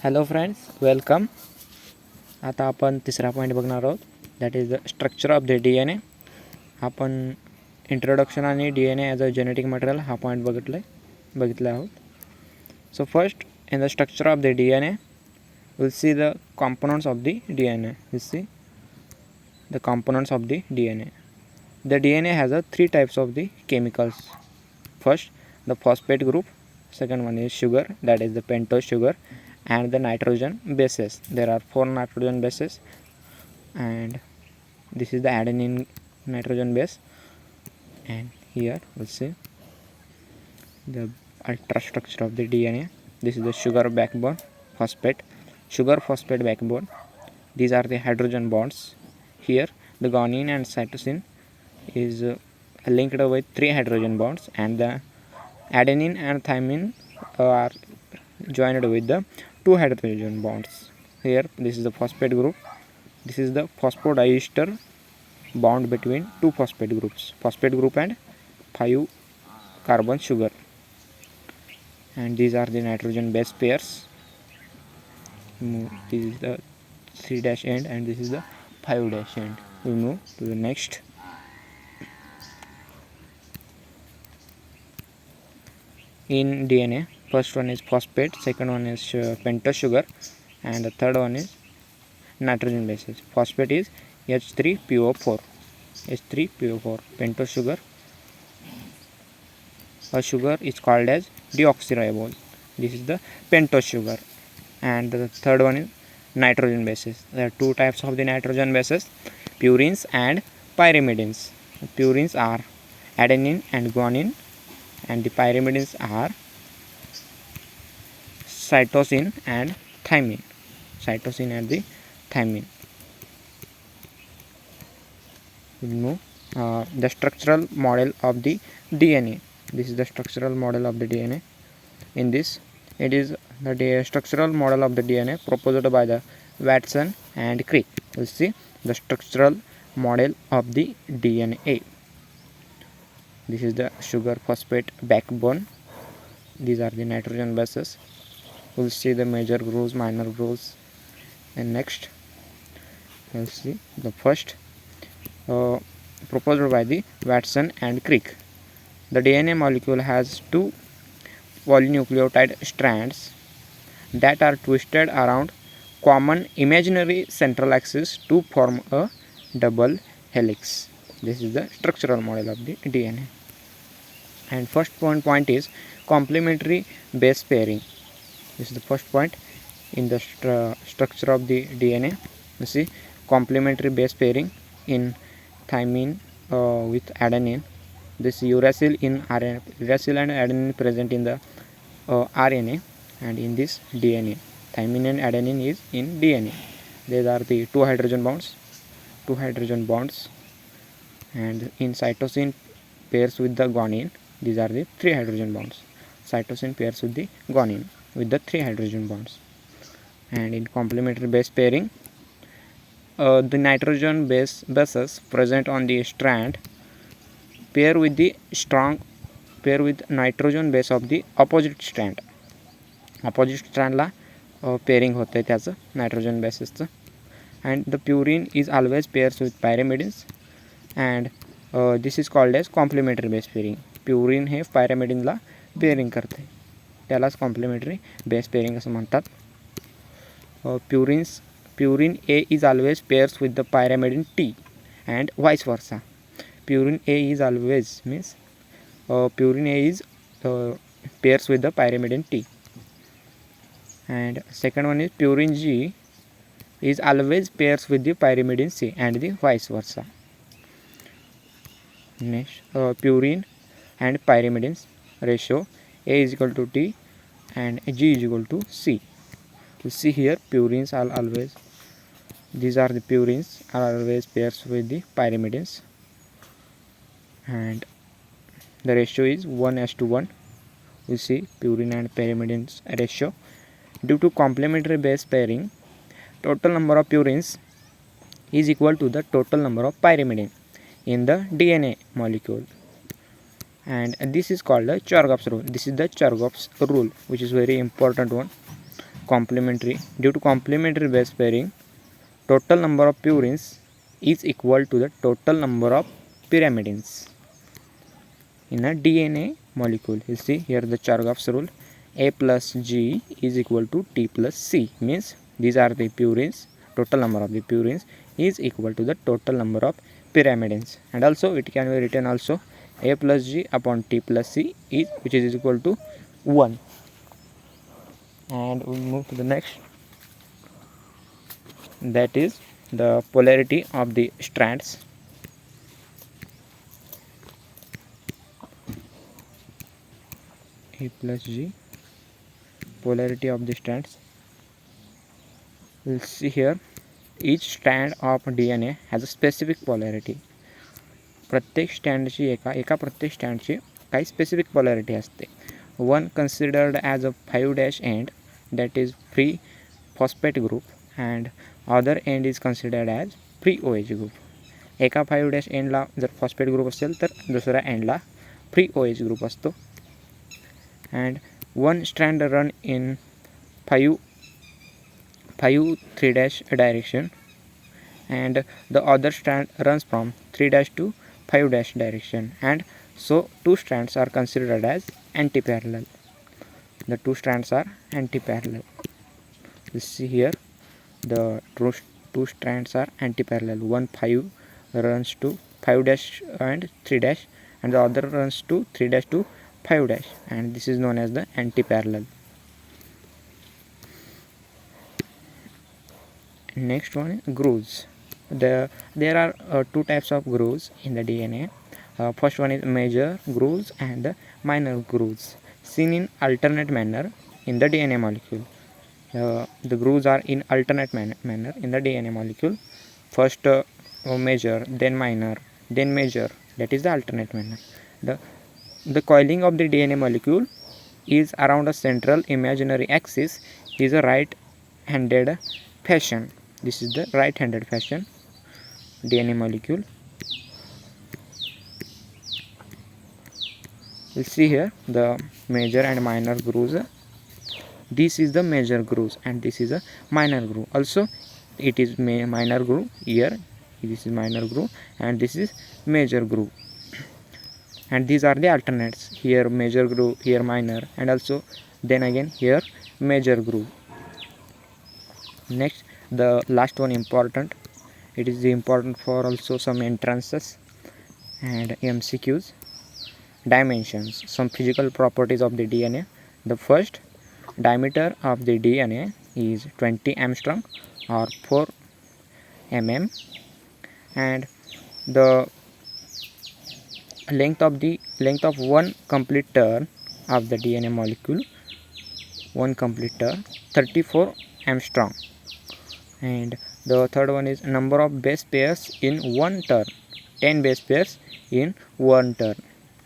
Hello friends, welcome. आता आपण तिसरा पॉईंट बघणार आहोत, that is the structure of the DNA. आपण इंट्रोडक्शन आणि DNA as a genetic material हा पॉईंट बघितला आहोत. So first, in the structure of the DNA, we'll see the components of the DNA. We'll see the components of the DNA. The DNA has three types of the chemicals. First, the phosphate group. Second one is sugar, that is the pentose sugar, and the nitrogen bases. There are 4 nitrogen bases, and this is the adenine nitrogen base. And here we'll see the ultrastructure of the DNA. This is the sugar backbone, sugar phosphate backbone. These are the hydrogen bonds. Here the guanine and cytosine is linked with 3 hydrogen bonds, and the adenine and thymine are joined with the 2 hydrogen bonds. Here this is the phosphate group. This is the phosphodiester bond between 2 phosphate groups, phosphate group and 5 carbon sugar. And these are the nitrogen base pairs. This is the 3' end and this is the 5' end. We move to the next. In DNA, first one is phosphate, second one is pentose sugar, and the third one is nitrogen bases. Phosphate is H3PO4. H3PO4. Pentose sugar, a sugar is called as deoxyribose. This is the pentose sugar. And the third one is nitrogen bases. There are 2 types of the nitrogen bases, purines and pyrimidines. The purines are adenine and guanine, and the pyrimidines are cytosine and thymine. Cytosine and the thymine. The structural model of the DNA. This is the structural model of the DNA. In this, it is the structural model of the DNA proposed by the Watson and Crick. We'll see the structural model of the DNA. This is the sugar phosphate backbone. These are the nitrogen bases. We'll see the major grooves, minor grooves, and next we'll see the first proposed by the Watson and Crick. The DNA molecule has 2 polynucleotide strands that are twisted around common imaginary central axis to form a double helix. This is the structural model of the DNA. And first point is complementary base pairing. This is the first point in the structure of the DNA. You see complementary base pairing in thymine with adenine. This uracil in RNA, uracil and adenine present in the RNA, and in this DNA, thymine and adenine is in DNA. These are the 2 hydrogen bonds, and in cytosine pairs with the guanine. These are the 3 hydrogen bonds. Cytosine pairs with the guanine with the 3 hydrogen bonds. And in complementary base pairing, the nitrogen bases present on the strand pair with nitrogen base of the opposite strand. Opposite strandला pairing होतं आहे त्याचं nitrogen bases. And the purine is always pairs with pyrimidines, and this is called as complementary base pairing. Purine hey pyrimidinला pairing करते, त्यालाच complementary base pairing असं म्हणतात. Purine A is always pairs with the pyrimidine T and vice versa. Purine A is always means purine A is pairs with the pyrimidine T. And second one is purine G is always pairs with the pyrimidine C and the vice versa. Next, purine and pyrimidines ratio, A is equal to T and G is equal to C. You see here purines are always, these are the purines are always pairs with the pyrimidines, and the ratio is 1:1. We see purine and pyrimidines ratio. Due to complementary base pairing, total number of purines is equal to the total number of pyrimidine in the DNA molecule, and this is called the Chargaff's rule. This is the Chargaff's rule, which is very important one. complementary. Due to complementary base pairing, total number of purines is equal to the total number of pyrimidines in a DNA molecule. You see here the Chargaff's rule. A plus G is equal to T plus C, means these are the purines. Total number of the purines is equal to the total number of pyrimidines, and also it can be written also A plus G upon T plus C is, which is equal to 1. And we move to the next, that is the polarity of the strands. A plus G, polarity of the strands. We'll see here, each strand of DNA has a specific polarity. प्रत्येक स्टँडची एका प्रत्येक स्टँडची काही specific पॉलॅरिटी असते. One considered as a 5' and, that is free phosphate group, and other and is considered as free OH group. एका 5' एंडला जर phosphate group असेल तर दुसऱ्या एंडला फ्री OH ग्रुप असतो. And one strand run in 5 3' direction, and the other strand runs from 3' to 5' direction, and so two strands are considered as anti-parallel. The two strands are anti-parallel. You see here the two strands are anti-parallel. One 5 runs to 5' and 3', and the other runs to 3' to 5', and this is known as the anti-parallel. Next one is grooves. There are two types of grooves in the DNA. First one is major grooves and the minor grooves, seen in alternate manner in the DNA molecule. The grooves are in alternate manner in the DNA molecule. First major, then minor, then major. That is the alternate manner. The coiling of the DNA molecule is around a central imaginary axis is a right-handed fashion. This is the right-handed fashion DNA molecule. We'll see here the major and minor grooves. This is the major grooves and this is a minor groove. Also it is minor groove here. This is minor groove and this is major groove. And these are the alternates. Here major groove, here minor, and also then again here major groove. Next, the last one important. It is important for also some entrances and MCQs. Dimensions, some physical properties of the DNA. The first, diameter of the DNA is 20 angstrom or 4 mm, and the length of one complete turn of the DNA molecule, one complete turn, 34 angstrom. And the third one is number of base pairs in one turn, 10 base pairs in one turn,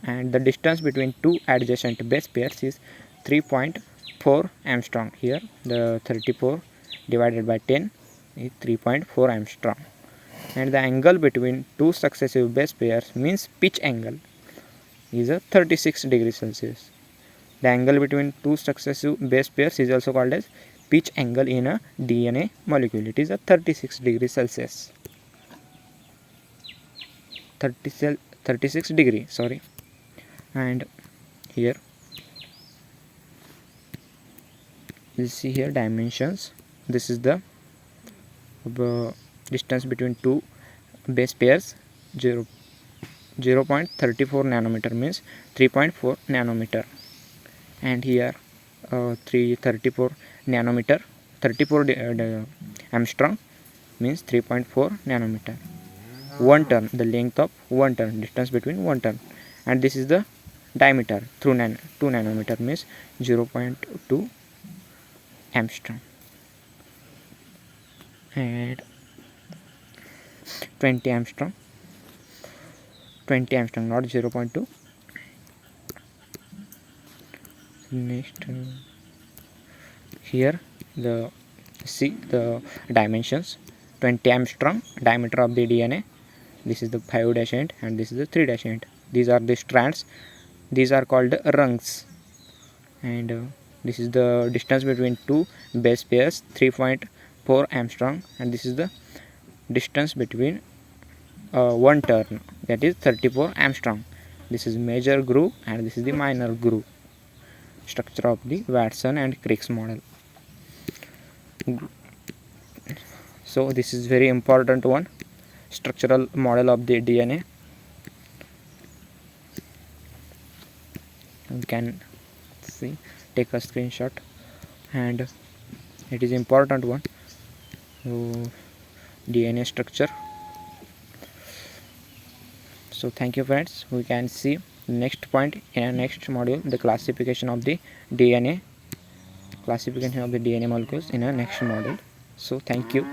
and the distance between two adjacent base pairs is 3.4 angstrom. Here the 34 divided by 10 is 3.4 angstrom, and the angle between two successive base pairs, means pitch angle, is a 36 degrees Celsius. The angle between two successive base pairs is also called as pitch angle in a DNA molecule. It is a 36 degrees Celsius. 36 degree, sorry. And here you see here dimensions. This is the distance between two base pairs, 0.34 nanometer, means 3.4 nanometer, and here 334 nanometer, 34 angstrom, means 3.4 nanometer. One turn, the length of one turn, distance between one turn, and this is the diameter through 2 nanometer, means 0.2 angstrom, and 20 angstrom, not 0.2. Next, here the dimensions. 20 angstrom diameter of the DNA. This is the 5' end and this is the 3' end. These are the strands. These are called rungs. And This is the distance between two base pairs, 3.4 Armstrong, and this is the distance between one turn, that is 34 Armstrong. This is major groove and this is the minor groove. Structure of the Watson and Crick's model. So this is very important one, structural model of the DNA. You can see, take a screenshot, and it is important one. So DNA structure. So thank you friends. We can see next point in our next module, the classification of the DNA molecules in our next module. So thank you.